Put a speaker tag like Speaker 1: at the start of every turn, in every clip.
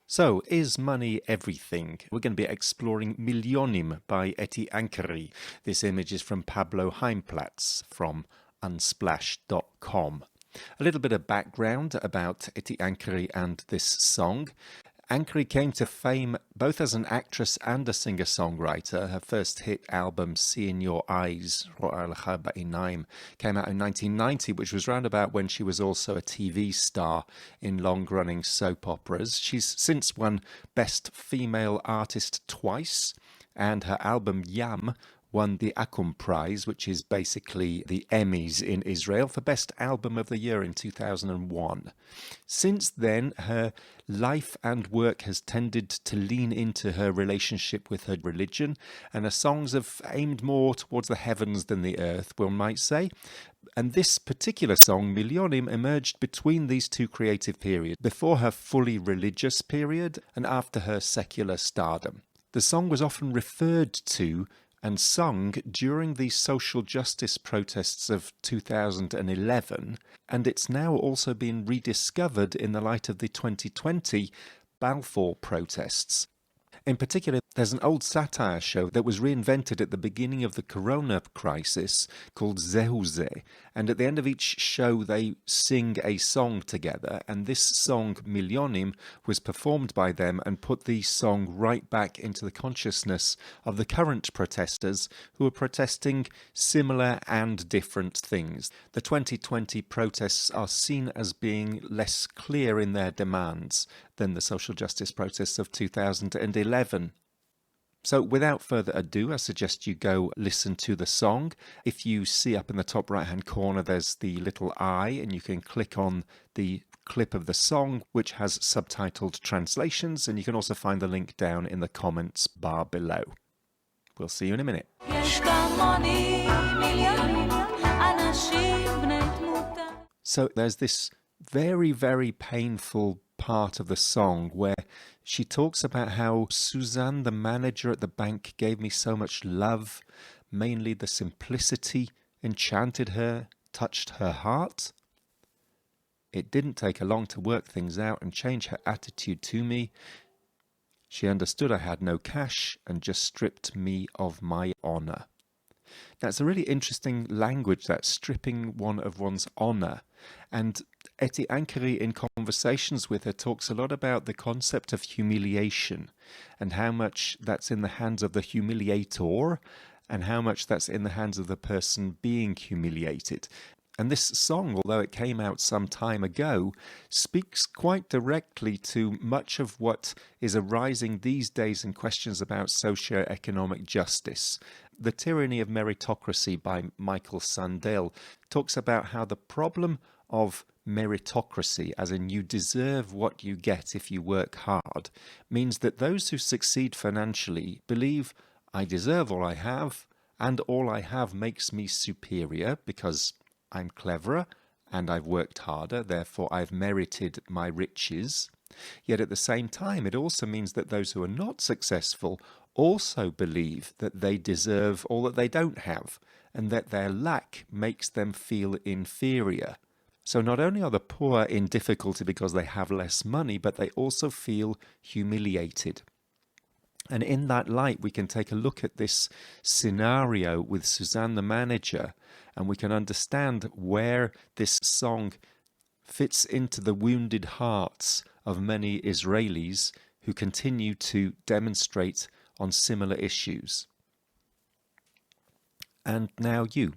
Speaker 1: So, is money everything? We're going to be exploring Miljonim by Eti Ankri. This image is from Pablo Heimplatz from unsplash.com. A little bit of background about Eti Ankri and this song. Ankri came to fame both as an actress and a singer-songwriter. Her first hit album, See in Your Eyes, came out in 1990, which was round about when she was also a TV star in long-running soap operas. She's since won Best Female Artist twice, and her album Yam won the Makom Prize, which is basically the Emmys in Israel, for Best Album of the Year in 2001. Since then, her life and work has tended to lean into her relationship with her religion, and her songs have aimed more towards the heavens than the earth, one might say. And this particular song, Miljonim, emerged between these two creative periods, before her fully religious period and after her secular stardom. The song was often referred to and sung during the social justice protests of 2011, and it's now also been rediscovered in the light of the 2020 Balfour protests. In particular, there's an old satire show that was reinvented at the beginning of the corona crisis called Zehuze, and at the end of each show they sing a song together, and this song, Miljonim, was performed by them and put the song right back into the consciousness of the current protesters who are protesting similar and different things. The 2020 protests are seen as being less clear in their demands than the social justice protests of 2011. So without further ado, I suggest you go listen to the song. If you see up in the top right hand corner there's the little I, and you can click on the clip of the song which has subtitled translations, and you can also find the link down in the comments bar below. We'll see you in a minute. So there's this very, very painful part of the song where she talks about how Suzanne, the manager at the bank, gave me so much love. Mainly the simplicity enchanted her, touched her heart. It didn't take her long to work things out and change her attitude to me. She understood I had no cash and just stripped me of my honor. Now, it's a really interesting language, that stripping one of one's honor. And Eti Ankri, in conversations with her, talks a lot about the concept of humiliation and how much that's in the hands of the humiliator and how much that's in the hands of the person being humiliated. And this song, although it came out some time ago, speaks quite directly to much of what is arising these days in questions about socio-economic justice. The Tyranny of Meritocracy by Michael Sandel talks about how the problem of meritocracy, as in you deserve what you get if you work hard, means that those who succeed financially believe I deserve all I have, and all I have makes me superior because I'm cleverer and I've worked harder, therefore I've merited my riches. Yet at the same time, it also means that those who are not successful also believe that they deserve all that they don't have, and that their lack makes them feel inferior. So not only are the poor in difficulty because they have less money, but they also feel humiliated. And in that light, we can take a look at this scenario with Suzanne the manager, and we can understand where this song fits into the wounded hearts of many Israelis who continue to demonstrate on similar issues. And now you.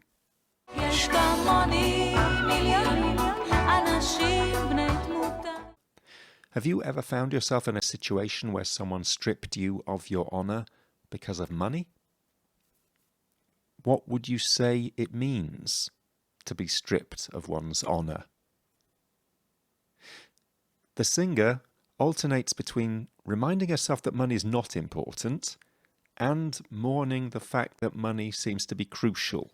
Speaker 1: Have you ever found yourself in a situation where someone stripped you of your honor because of money? What would you say it means to be stripped of one's honor? The singer alternates between reminding herself that money is not important and mourning the fact that money seems to be crucial.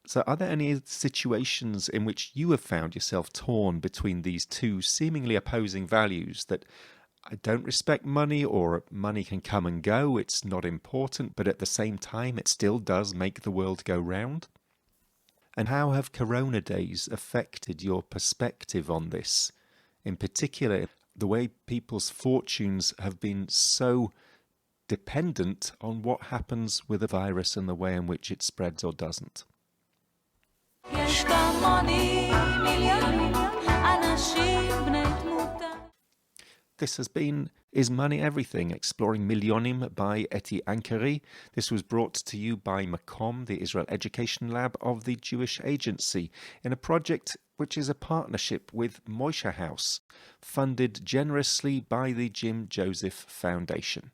Speaker 1: So are there any situations in which you have found yourself torn between these two seemingly opposing values, that I don't respect money, or money can come and go, it's not important, but at the same time it still does make the world go round? And how have Corona days affected your perspective on this? In particular, the way people's fortunes have been so dependent on what happens with a virus and the way in which it spreads or doesn't. This has been Is Money Everything? Exploring Milyonim by Eti Ankri. This was brought to you by Makom, the Israel Education Lab of the Jewish Agency, in a project which is a partnership with Moishe House, funded generously by the Jim Joseph Foundation.